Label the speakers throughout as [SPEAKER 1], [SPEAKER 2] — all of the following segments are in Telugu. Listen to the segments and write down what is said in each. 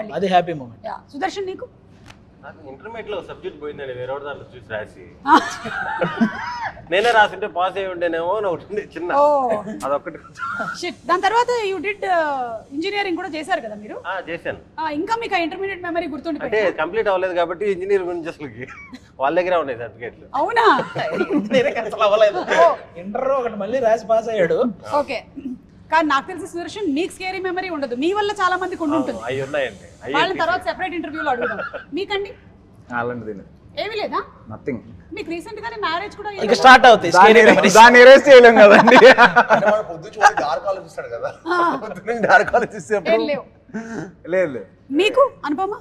[SPEAKER 1] అది హ్యాపీ మూమెంట్.
[SPEAKER 2] సుదర్శన్ నీకు
[SPEAKER 3] నాకు ఇంటర్మీడియట్ లో సబ్జెక్ట్ పోయిందండి, వేరే దాంట్లో చూసి రాసి నేనే రాసింటే పాస్ అయ్యి ఉండేనేమో అని ఒకటి చిన్న అదొకటి.
[SPEAKER 2] దాని తర్వాత యూ డిడ్ ఇంజనీరింగ్ కూడా చేశారు కదా మీరు?
[SPEAKER 3] చేశాను.
[SPEAKER 2] ఇంకా మీకు ఇంటర్మీడియట్ మెమరీ గుర్తుండి
[SPEAKER 3] అంటే కంప్లీట్ అవ్వలేదు కాబట్టి ఇంజనీర్ గురించి అసలు వాళ్ళ దగ్గర ఉన్నాయి సర్టిఫికేట్లు.
[SPEAKER 2] అవునా?
[SPEAKER 1] ఇంజనీరింగ్ అసలు అవ్వలేదు, ఇంటర్ ఒకటి మళ్ళీ రాసి పాస్ అయ్యాడు.
[SPEAKER 2] ఓకే, కానీ నాకు తెలిసి సుదర్శన్ మీకు స్కేరీ మెమరీ ఉండదు, మీ వల్ల చాలా మందికి ఉండి ఉంటుంది.
[SPEAKER 3] అవి ఉన్నాయండి,
[SPEAKER 2] వాళ్ళని తర్వాత సెపరేట్ ఇంటర్వ్యూలో అడుగుదాం. మీకండి
[SPEAKER 4] అలాంటిది
[SPEAKER 2] ఏమీ లేదా?
[SPEAKER 4] నథింగ్.
[SPEAKER 2] మీకు రీసెంట్ గానే మ్యారేజ్ కూడా
[SPEAKER 1] ఇక స్టార్ట్ అవుతాయి స్కేరీ మెమరీస్.
[SPEAKER 4] దాన్ని ఎరేస్ చేయలేం కదండి.
[SPEAKER 5] డార్క్ ఆలోచిస్తాడు కదా, డార్క్ ఆలోచిస్తే
[SPEAKER 2] లేవు.
[SPEAKER 4] లేదు.
[SPEAKER 2] మీకు అనుపమ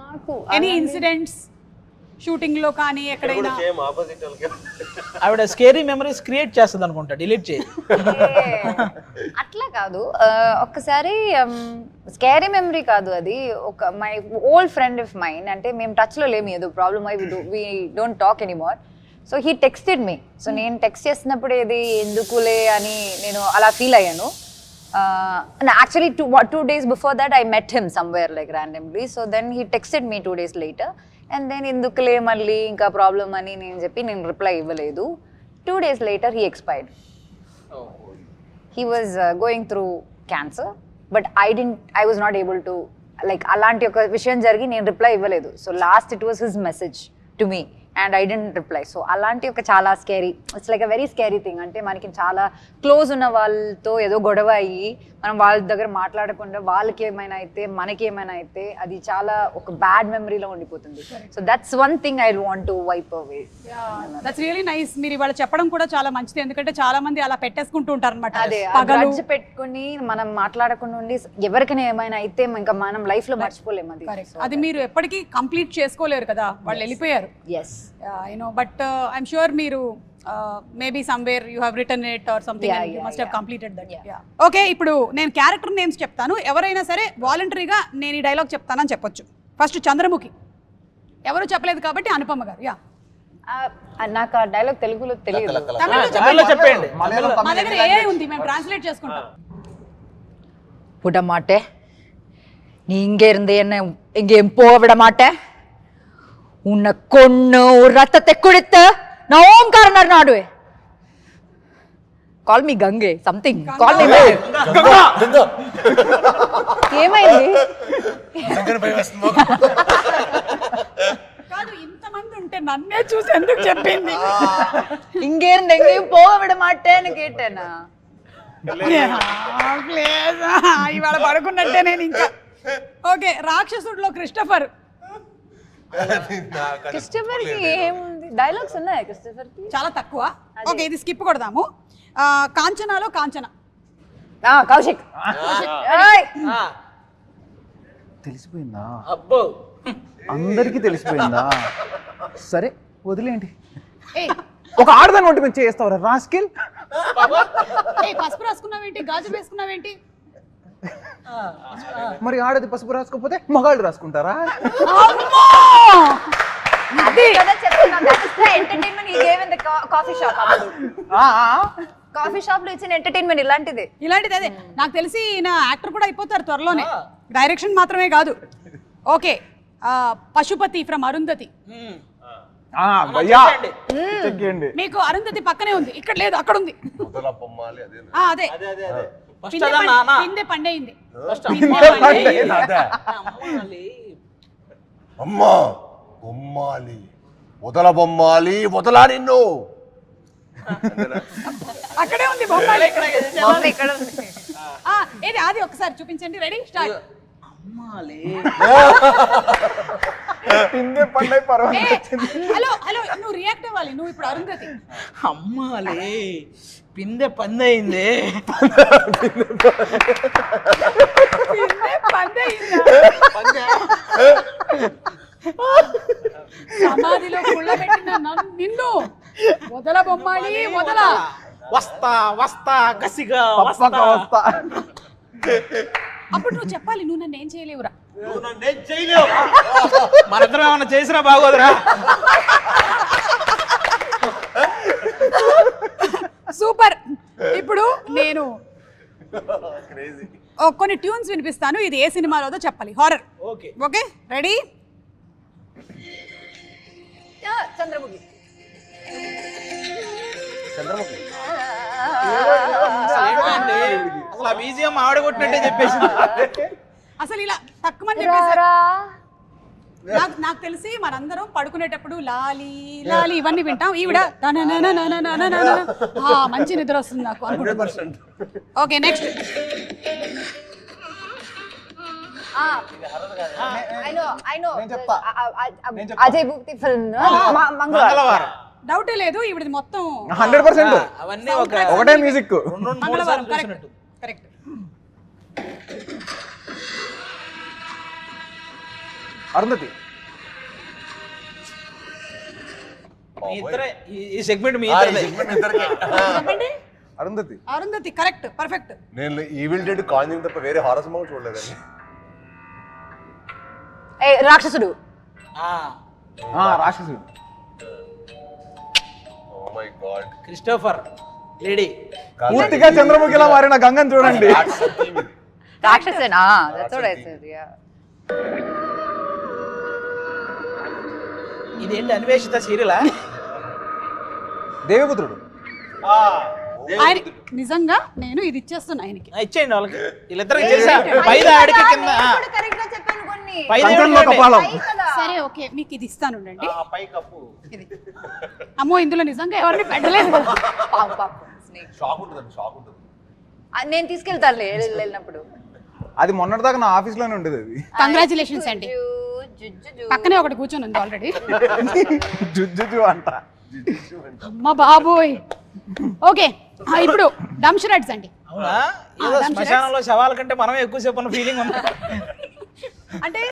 [SPEAKER 6] నాకు
[SPEAKER 2] ఎనీ ఇన్సిడెంట్స్ షూటింగ్ లో కానీ ఎక్కడైనా?
[SPEAKER 3] సేమ్ ఆపోజిట్ వాళ్ళకి.
[SPEAKER 1] ఆవిడ స్కేరీ మెమరీస్ క్రియేట్ చేస్తుంది అనుకుంటా, డిలీట్ చేయి.
[SPEAKER 6] అట్లా కాదు, ఒక్కసారి స్కేరీ మెమరీ కాదు అది, ఒక my old friend of mine, అంటే మేము టచ్లో లేము, ఏదో ప్రాబ్లమ్ అయ్యి we don't talk anymore. So he texted me. So నేను టెక్స్ట్ చేసినప్పుడు ఏది ఎందుకులే అని నేను అలా ఫీల్ అయ్యాను. Actually, two days before that, I met him somewhere like randomly. So then he texted me 2 days later. And then ఎందుకులే మళ్ళీ ఇంకా ప్రాబ్లమ్ అని నేను చెప్పి నేను రిప్లై ఇవ్వలేదు. 2 days later, he expired. He was going through cancer, but I was not able to, like, అలాంటి ఒక విషయం జరిగి నేను రిప్లై ఇవ్వలేదు. So last it was his message to me. And I didn't reply. So అలాంటి ఒక చాలా scary, it's like a very scary thing. అంటే మనకి చాలా క్లోజ్ ఉన్న వాళ్ళతో ఏదో గొడవ అయ్యి మనం వాళ్ళ దగ్గర మాట్లాడకుండా వాళ్ళకి ఏమైనా అయితే మనకి ఏమైనా అయితే అది చాలా ఒక బ్యాడ్ మెమరీలో ఉండిపోతుంది. So that's one thing I want to wipe away.
[SPEAKER 2] That's really nice. మీరు ఇవాళ చెప్పడం కూడా చాలా మంచిది, ఎందుకంటే చాలా మంది అలా పెట్టేసుకుంటూ ఉంటారు అనమాట.
[SPEAKER 6] అదే గ్రడ్జ్ పెట్టుకుని మనం మాట్లాడకుండా ఉండి ఎవరికైనా ఏమైనా అయితే ఇంకా మనం లైఫ్ లో మర్చిపోలేము అది.
[SPEAKER 2] అది మీరు ఎప్పటికీ కంప్లీట్ చేసుకోలేరు కదా, వాళ్ళు వెళ్ళిపోయారు.
[SPEAKER 6] ఎస్
[SPEAKER 2] బట్ ఐఎమ్ షూర్ మీరు maybe somewhere you have written it or something, and you must have completed that. Okay, ఇప్పుడు నేను క్యారెక్టర్ నేమ్స్ చెప్తాను, ఎవరైనా సరే వాలంటరీగా నేను ఈ డైలాగ్ చెప్తానని చెప్పొచ్చు. ఫస్ట్ చంద్రముఖి, ఎవరు చెప్పలేదు కాబట్టి అనుపమ గారు.
[SPEAKER 6] నాకు ఆ డైలాగ్ తెలుగులో తెలియదు,
[SPEAKER 2] తమిళ్లో
[SPEAKER 1] చెప్పండి.
[SPEAKER 2] మా దగ్గర ఏఐ ఉంది, మేము ట్రాన్స్లేట్ చేసుకుంటాం.
[SPEAKER 6] விட மாட்டேன், நீ இங்க இருந்து என்ன எங்கேயும் போக விட மாட்டேன், உன்னை கொன்னு ஒரு ரத்தத்தை குடித்து நான் ஓம்காரனர் நாடுவே. కాల్ మీ గంగే సంథింగ్, కాల్ మీ ఏమైంది?
[SPEAKER 2] కాదు, ఇంతమంది ఉంటే నన్నే చూసి ఎందుకు చెప్పింది?
[SPEAKER 6] இங்கே இருந்து எங்கேயும் போக விட மாட்டேன்னு கேட்டேనా?
[SPEAKER 2] ఇవాళ పడుకున్నట్టే నేను ఇంకా. Okay, రాక్షసుడిలో Christopher.
[SPEAKER 6] క్రిస్టఫర్ కి ఏముంది, డైలాగ్స్ ఉన్నాయా క్రిస్టఫర్ కి?
[SPEAKER 2] చాలా తక్కువ. ఓకే, ఇది స్కిప్ కొడదాము. కాంచనాలో కాంచన.
[SPEAKER 6] కౌశిక్.
[SPEAKER 4] తెలిసిపోయిందా?
[SPEAKER 1] అబ్బో,
[SPEAKER 4] అందరికీ తెలిసిపోయిందా? సరే వదిలేండి.
[SPEAKER 2] ఏయ్,
[SPEAKER 4] ఒక ఆడదాన్ని వంటి మంచి చేస్తావరా రాస్కిల్?
[SPEAKER 2] పసుపు రాసుకున్నావేంటి, గాజు వేసుకున్నావేంటి?
[SPEAKER 4] మరి ఆడది పసుపు రాసుకోకపోతే మగాళ్ళు రాసుకుంటారా?
[SPEAKER 6] అదే కదా చెప్తున్నా, that is the entertainment he gave in the coffee shop. Coffee shop లో ఇచ్చిన ఎంటర్‌టైన్‌మెంట్ ఇలాంటిదే.
[SPEAKER 2] అదే నాకు తెలిసి ఈయన యాక్టర్ కూడా అయిపోతారు త్వరలోనే, డైరెక్షన్ మాత్రమే కాదు. Okay, Pashupati from Arundhati. మీకు అరుంధతి పక్కనే ఉంది, ఇక్కడ లేదు, అక్కడ ఉంది. అదే పిందె పండేయింది.
[SPEAKER 5] అమ్మా బొమ్మాలి, వదల బొమ్మాలి, వదలా నిన్ను.
[SPEAKER 2] అక్కడే ఉంది బొమ్మాలి.
[SPEAKER 6] ఇక్కడ ఉంది.
[SPEAKER 2] ఏది అది ఒకసారి చూపించండి. Ready, start.
[SPEAKER 1] అమ్మాలి,
[SPEAKER 2] హలో హలో, నువ్వు రియాక్ట్ అవ్వాలి, నువ్వు ఇప్పుడు అరుంధతి.
[SPEAKER 1] అమ్మాలి పిందె పందయింది.
[SPEAKER 2] సమాధిలో కుళ్ళబెట్టిన నిన్ను వదల బొమ్మాలి, వదల.
[SPEAKER 1] వస్తా వస్తా కసిగా వస్తా.
[SPEAKER 2] అప్పుడు నువ్వు చెప్పాలి, నువ్వు నన్ను ఏం చేయలేవురా.
[SPEAKER 1] మనిద్దరం ఏమన్నా చేసినా బాగోదురా.
[SPEAKER 2] సూపర్. ఇప్పుడు నేను కొన్ని ట్యూన్స్ వినిపిస్తాను, ఇది ఏ సినిమాలోదో చెప్పాలి. Horror.
[SPEAKER 1] Okay
[SPEAKER 2] okay, ready?
[SPEAKER 6] Chandramukhi.
[SPEAKER 5] Chandramukhi
[SPEAKER 1] అసలు ఆ బీజిఎం ఆవిడ కొట్టినట్టే చెప్పేసింది.
[SPEAKER 2] అసలు ఇలా తక్కువని చెప్పేసి నాకు తెలిసి మనందరం పడుకునేటప్పుడు లాలి లాలి ఇవన్నీ వింటాం. ఈవిడ మంచి నిద్ర వస్తుంది నాకు అనుకుంటున్నాను. Okay, next.
[SPEAKER 6] Ajay Bhupathi film మంగళవారం.
[SPEAKER 2] డౌటే లేదు, ఈవిడది మొత్తం
[SPEAKER 4] 100%
[SPEAKER 1] అవన్నీ
[SPEAKER 4] ఒకటే మ్యూజిక్.
[SPEAKER 1] రెండు మూడు
[SPEAKER 2] మంగళవారం.
[SPEAKER 1] సార్లు
[SPEAKER 2] కరెక్ట్
[SPEAKER 1] చూసినట్టు.
[SPEAKER 2] కరెక్ట్.
[SPEAKER 4] అరుంధతి.
[SPEAKER 1] మీ ఇద్దరే ఈ సెగ్మెంట్ మీ
[SPEAKER 5] ఈ
[SPEAKER 1] ఇద్దరే.
[SPEAKER 5] segment ఇద్దరికే.
[SPEAKER 2] చెప్పండి.
[SPEAKER 4] అరుంధతి.
[SPEAKER 2] Arundhati correct, perfect.
[SPEAKER 5] నేను ఈవిల్ డెడ్ కాంజింగ్ తప్ప వేరే హారర్ సినిమా చూడలేదండి.
[SPEAKER 6] Rakshasudu.
[SPEAKER 4] Rakshasudu.
[SPEAKER 5] Oh my god.
[SPEAKER 1] Christopher lady.
[SPEAKER 4] పూర్తిగా చంద్రముఖిలా మారిన గంగని చూడండి.
[SPEAKER 6] రాక్షసుడు. That's what I said. Yeah.
[SPEAKER 1] ఇదేంటి అన్వేషిత సీరియలా?
[SPEAKER 4] దేవిపుత్రుడు.
[SPEAKER 2] ఆయన నిజంగా నేను ఇది ఇచ్చేస్తున్నా ఆయనకి.
[SPEAKER 1] ఇచ్చేయండి వాళ్ళకి, వీళ్ళిద్దరికి చేసా. పైద ఆడికి కింద
[SPEAKER 6] కరెక్ట్ గా చెప్పాను కొన్ని.
[SPEAKER 4] కంచంలో కపాలం.
[SPEAKER 2] సరే ఓకే, మీకు ఇది ఇస్తాను ఉండండి.
[SPEAKER 3] పై కప్పు
[SPEAKER 2] ఇది. అమ్మో, ఇందులో నిజంగా ఎవరిని పెట్టలేదు.
[SPEAKER 5] షాక్ ఉంటుందండి, షాక్ ఉంటుంది.
[SPEAKER 6] నేను తీసుకెళ్తానులే వెళ్ళినప్పుడు.
[SPEAKER 4] అది మొన్నటిదాకా నా ఆఫీస్ లోనే ఉండేది. అది
[SPEAKER 2] కంగ్రాచులేషన్స్ అండి. పక్కనే ఒకటి కూర్చొని ఉంది ఆల్రెడీ.
[SPEAKER 4] జుజ్జు అంట.
[SPEAKER 2] అమ్మ బాబోయ్. ఓకే, ఇప్పుడు డంషరెడ్స్ అండి.
[SPEAKER 1] అవునా? ఏదో శ్మశానంలో శవాల కంటే మనమే ఎక్కువసేపు ఉన్న ఫీలింగ్ ఉంది.
[SPEAKER 2] అంటే